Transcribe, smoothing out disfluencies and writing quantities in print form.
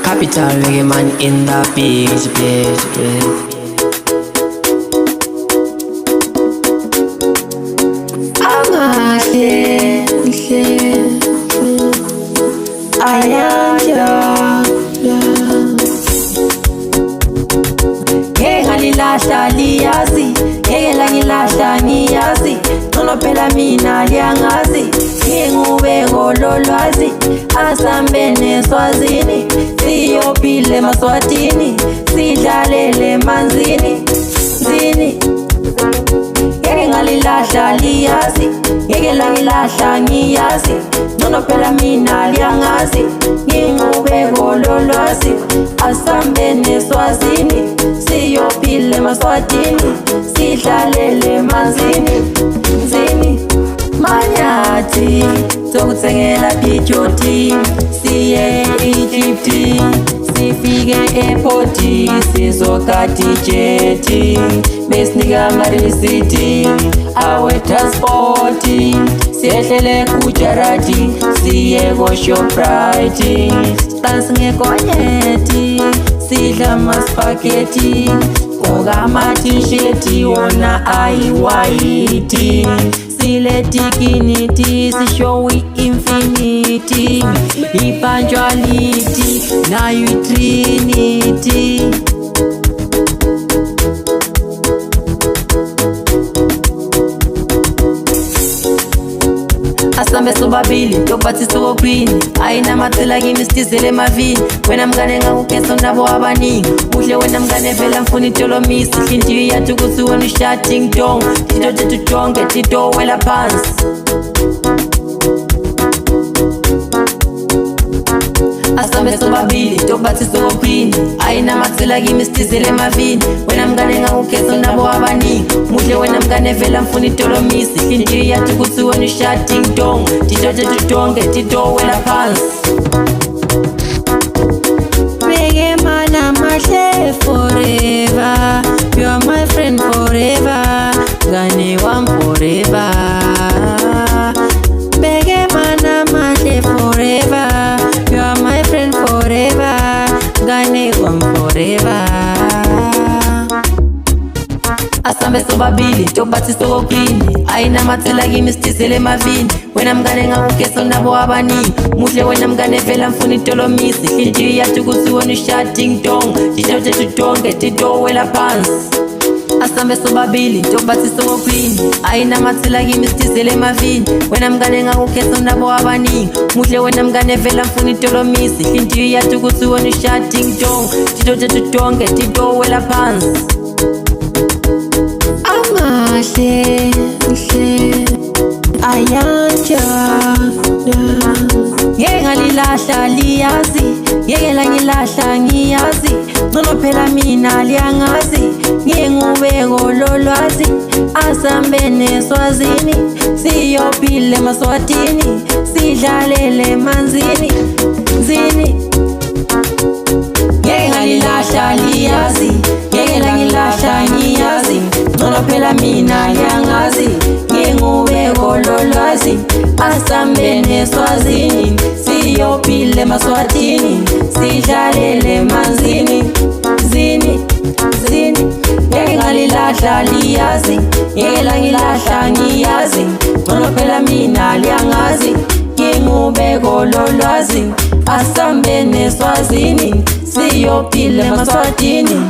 Capital reggae man in the place. Ngilahla liyazi, ngeke la ngilahla ngiyazi. Ngono phela mina liyangazi, ngingubeko lolwazi. Asambene Swazini, siyophile eMaswatini, sidlalele emanzini, zini. Ngeke ngalilahla liyazi, ngeke la ngilahla ngiyazi. Ngono phela mina liyangazi, ngingubeko lolwazi. Asambene Swazini, siyophile eMaswatini, sidlalele emanzini, zini. Manyathi sokuthengela pijoti, siye Egypt, sifike airport, sizogada ijeti, besinika amarisiti awe transport. Siyehlele kuJarati, siye koShoprite, siqansi ngekonyeti, sidla amaspaghetti, gqoka ama-t-shirt wona ayi-white. Sile tikiniti, sishow i-infinity, i-punctuality nayo i-trinity. Asambe sobabili, tobathi sobophini, ayinamathela kimi sitizele emavini. Wena mngane ngakugesa nabo abaningi, muhle wena mngane vela mfuna itolomisi. Inhliziyo yathi ukuthi wena ushaya ding dong, tito tethu tonke tito wela phansi. Asambe sobabili, tobathi sobophini, ayinamathela kimi sitizele emavini. Wena mngane ngakugesa nabo abaningi, muhle wena mngane vela mfuna itolomisi. Inhliziyo yathi ukuthi wena ushaya ding dong, tito tethu tonke tito wela phansi. Reggae man amahle forever, you are my friend forever, Gane wam forever. Reggae man amahle forever, you are my friend forever, Gane wam forever. Asambe sobabili, tobathi sobophini, ayinamathela kimi sitizele emavini. Wena mngane ngakugesa nabo abaningi, muhle wena mngane vela mfuna itolomisi. Inhliziyo yathi ukuthi wena ushaya ding dong, tito tethu tonke tito wela phansi. Asambe sobabili, tobathi sobophini, ayinamathela kimi sitizele emavini. Wena mngane ngakugesa nabo abaningi, muhle wena mngane vela mfuna itolomisi. Inhliziyo yathi ukuthi wena ushaya ding dong, tito tethu tonke tito wela phansi. Amahle ayanja, ngeke ngalilahla liyazi, ngeke la ngilahla ngiyazi. Ngono phela mina liyangazi, ngingubeko lolwazi. Asambene Swazini, siyophile eMaswatini, sidlalele emanzini, zini. Ngeke ngalilahla liyazi, ngeke la ngilahla ngiyazi. Ngono phela mina liyangazi, ngingubeko lolwazi. Asambene Swazini, siyophile eMaswatini, sidlalele emanzini, zini, zini. Ngeke ngalilahla liyazi, ngeke la ngilahla ngiyazi. Ngono phela mina liyangazi, ngingubeko lolwazi. Asambene Swazini, siyophile eMaswatini.